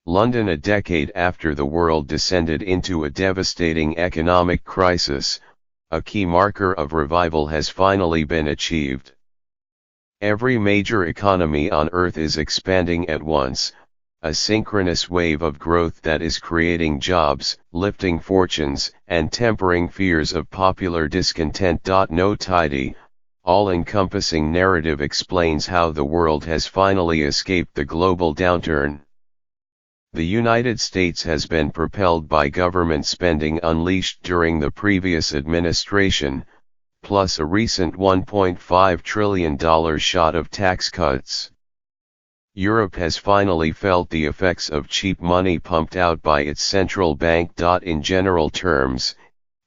London. A decade after the world descended into a devastating economic crisis, a key marker of revival has finally been achieved. Every major economy on Earth is expanding at once, a synchronous wave of growth that is creating jobs, lifting fortunes, and tempering fears of popular discontent. No tidy, all-encompassing narrative explains how the world has finally escaped the global downturn. The United States has been propelled by government spending unleashed during the previous administration, plus a recent $1.5 trillion shot of tax cuts. Europe has finally felt the effects of cheap money pumped out by its central bank. In general terms,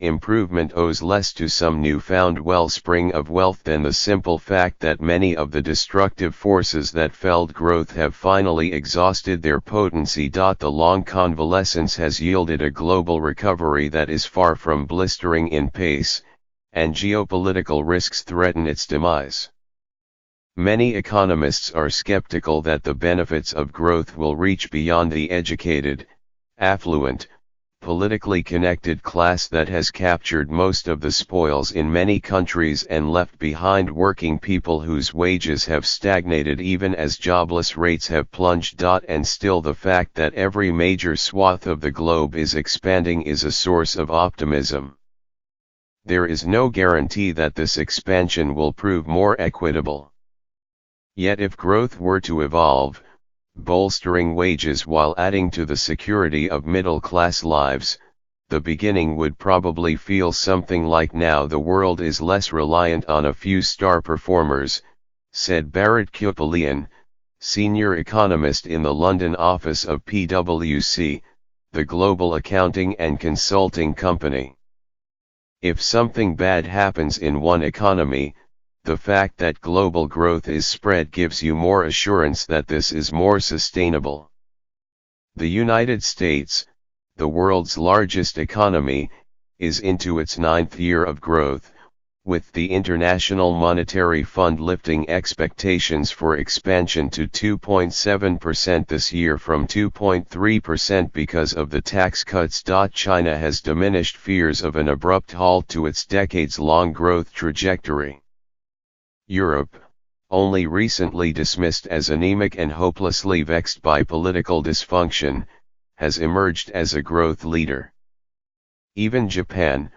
improvement owes less to some newfound wellspring of wealth than the simple fact that many of the destructive forces that felled growth have finally exhausted their potency. The long convalescence has yielded a global recovery that is far from blistering in pace, and geopolitical risks threaten its demise. Many economists are skeptical that the benefits of growth will reach beyond the educated, affluent, politically connected class that has captured most of the spoils in many countries and left behind working people whose wages have stagnated even as jobless rates have plunged. And still, the fact that every major swath of the globe is expanding is a source of optimism. There is no guarantee that this expansion will prove more equitable. Yet if growth were to evolve, bolstering wages while adding to the security of middle-class lives, the beginning would probably feel something like now the world is less reliant on a few star performers, said Bharat Kupalian, senior economist in the London office of PwC, the global accounting and consulting company. If something bad happens in one economy, the fact that global growth is spread gives you more assurance that this is more sustainable. The United States, the world's largest economy, is into its 9th year of growth, with the International Monetary Fund lifting expectations for expansion to 2.7% this year from 2.3% because of the tax cuts. China has diminished fears of an abrupt halt to its decades-long growth trajectory. Europe, only recently dismissed as anemic and hopelessly vexed by political dysfunction, has emerged as a growth leader. Even Japan,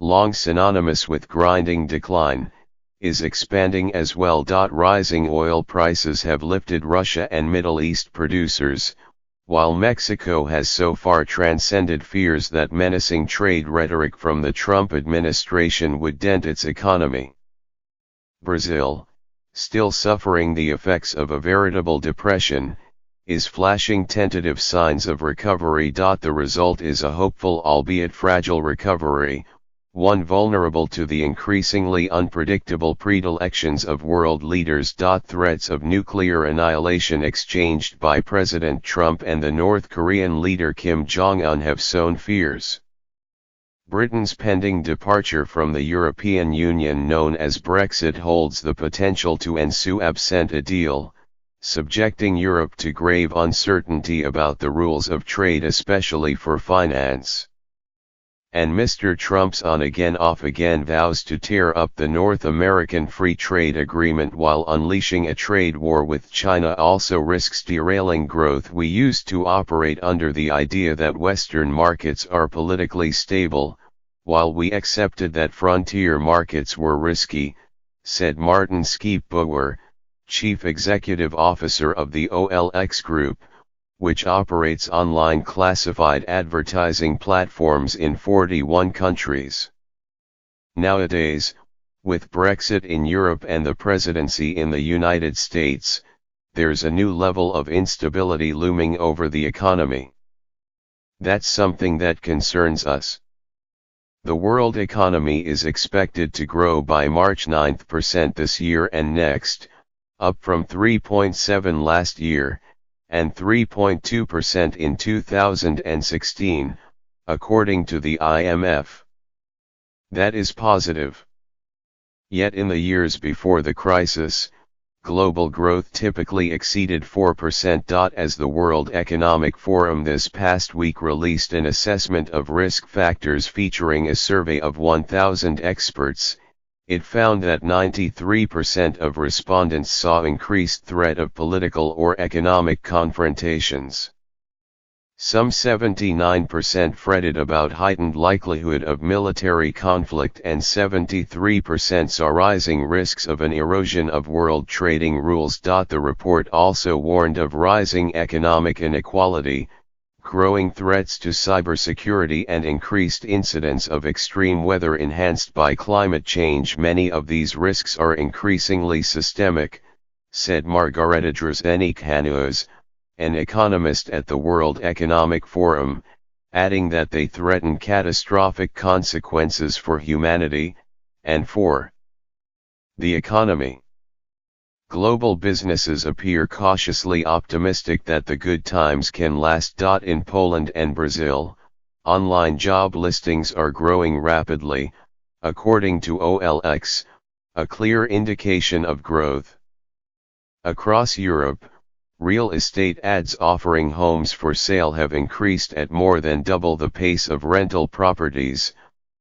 long synonymous with grinding decline, is expanding as well. Rising oil prices have lifted Russia and Middle East producers, while Mexico has so far transcended fears that menacing trade rhetoric from the Trump administration would dent its economy. Brazil, still suffering the effects of a veritable depression, is flashing tentative signs of recovery. The result is a hopeful albeit fragile recovery, one vulnerable to the increasingly unpredictable predilections of world leaders. Threats of nuclear annihilation exchanged by President Trump and the North Korean leader Kim Jong-un have sown fears. Britain's pending departure from the European Union, known as Brexit, holds the potential to ensue absent a deal, subjecting Europe to grave uncertainty about the rules of trade, especially for finance. And Mr. Trump's on-again off-again vows to tear up the North American Free Trade Agreement while unleashing a trade war with China also risks derailing growth. We used to operate under the idea that Western markets are politically stable, while we accepted that frontier markets were risky, said Martin Schiepbauer, Chief Executive Officer of the OLX Group, which operates online classified advertising platforms in 41 countries. Nowadays, with Brexit in Europe and the presidency in the United States, there's a new level of instability looming over the economy. That's something that concerns us. The world economy is expected to grow by March 9% this year and next, up from 3.7% last year, and 3.2% in 2016, according to the IMF. That is positive. Yet in the years before the crisis, global growth typically exceeded 4%. As the World Economic Forum this past week released an assessment of risk factors featuring a survey of 1,000 experts, it found that 93% of respondents saw increased threat of political or economic confrontations. Some 79% fretted about heightened likelihood of military conflict and 73% saw rising risks of an erosion of world trading rules. The report also warned of rising economic inequality, growing threats to cybersecurity and increased incidence of extreme weather enhanced by climate change. Many of these risks are increasingly systemic, said Margareta Drzenic-Hanusz, an economist at the World Economic Forum, adding that they threaten catastrophic consequences for humanity, and for the economy. Global businesses appear cautiously optimistic that the good times can last. In Poland and Brazil, online job listings are growing rapidly, according to OLX, a clear indication of growth. Across Europe, real estate ads offering homes for sale have increased at more than double the pace of rental properties,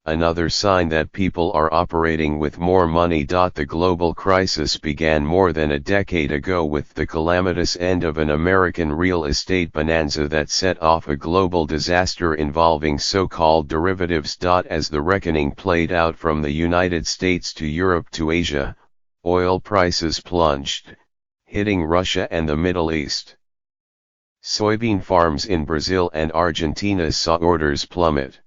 another sign that people are operating with more money. The global crisis began more than a decade ago with the calamitous end of an American real estate bonanza that set off a global disaster involving so-called derivatives. As the reckoning played out from the United States to Europe to Asia, oil prices plunged, hitting Russia and the Middle East. Soybean farms in Brazil and Argentina saw orders plummet.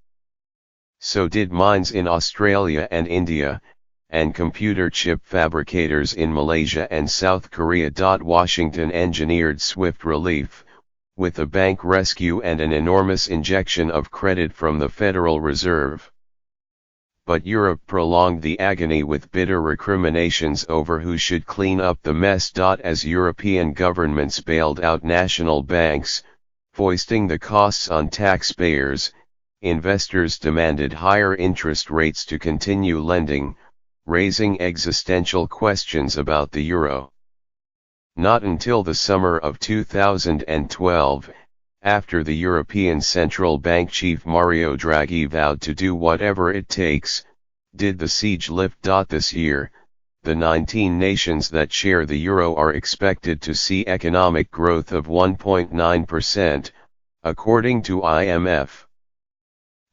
So did mines in Australia and India, and computer chip fabricators in Malaysia and South Korea. Washington engineered swift relief, with a bank rescue and an enormous injection of credit from the Federal Reserve. But Europe prolonged the agony with bitter recriminations over who should clean up the mess. As European governments bailed out national banks, foisting the costs on taxpayers, investors demanded higher interest rates to continue lending, raising existential questions about the euro. Not until the summer of 2012, after the European Central Bank chief Mario Draghi vowed to do whatever it takes, did the siege lift. This year, the 19 nations that share the euro are expected to see economic growth of 1.9%, according to IMF.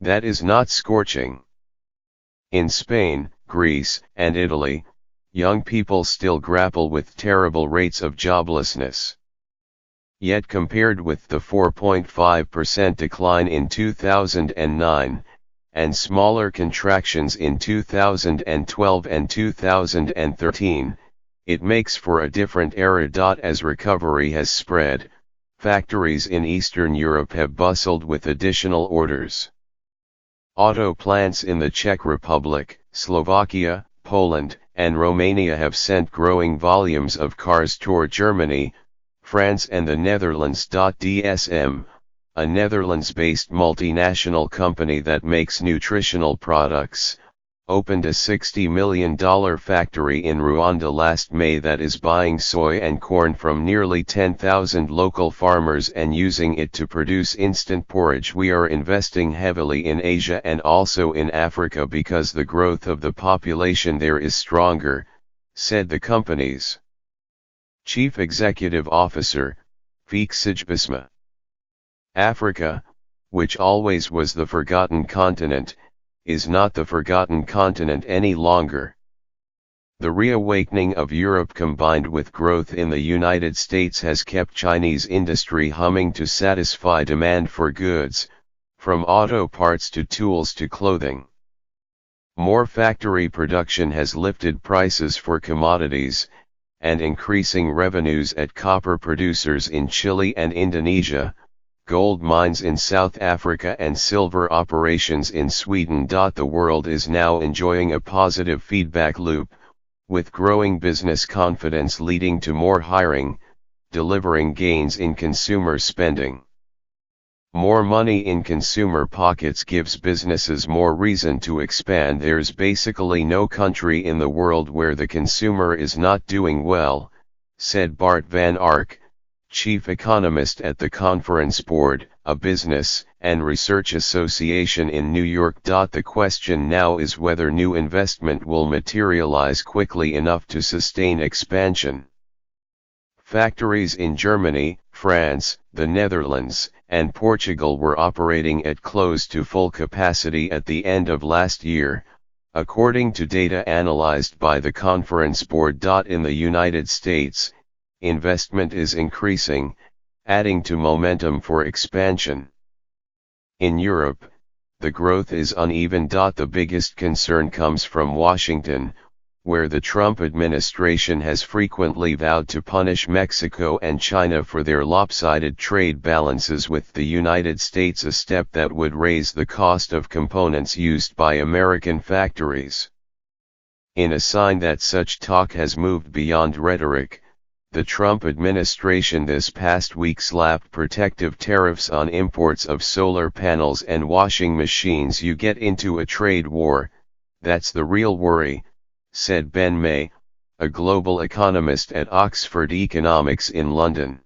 That is not scorching. In Spain, Greece, and Italy, young people still grapple with terrible rates of joblessness. Yet compared with the 4.5% decline in 2009, and smaller contractions in 2012 and 2013, it makes for a different era. As recovery has spread, factories in Eastern Europe have bustled with additional orders. Auto plants in the Czech Republic, Slovakia, Poland, and Romania have sent growing volumes of cars toward Germany, France and the Netherlands. DSM, a Netherlands-based multinational company that makes nutritional products, opened a $60 million factory in Rwanda last May that is buying soy and corn from nearly 10,000 local farmers and using it to produce instant porridge. We are investing heavily in Asia and also in Africa because the growth of the population there is stronger, said the company's Chief Executive Officer, Feksij Bisma. Africa, which always was the forgotten continent, is not the forgotten continent any longer. The reawakening of Europe combined with growth in the United States has kept Chinese industry humming to satisfy demand for goods, from auto parts to tools to clothing. More factory production has lifted prices for commodities, and increasing revenues at copper producers in Chile and Indonesia, gold mines in South Africa and silver operations in Sweden. The world is now enjoying a positive feedback loop, with growing business confidence leading to more hiring, delivering gains in consumer spending. More money in consumer pockets gives businesses more reason to expand. There's basically no country in the world where the consumer is not doing well, said Bart van Ark, chief economist at the Conference Board, a business and research association in New York. The question now is whether new investment will materialize quickly enough to sustain expansion. Factories in Germany, France, the Netherlands, and Portugal were operating at close to full capacity at the end of last year, according to data analyzed by the Conference Board. In the United States, investment is increasing, adding to momentum for expansion. In Europe, the growth is uneven. The biggest concern comes from Washington, where the Trump administration has frequently vowed to punish Mexico and China for their lopsided trade balances with the United States, a step that would raise the cost of components used by American factories. In a sign that such talk has moved beyond rhetoric, the Trump administration this past week slapped protective tariffs on imports of solar panels and washing machines. You get into a trade war, that's the real worry, said Ben May, a global economist at Oxford Economics in London.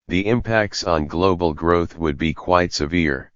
The impacts on global growth would be quite severe.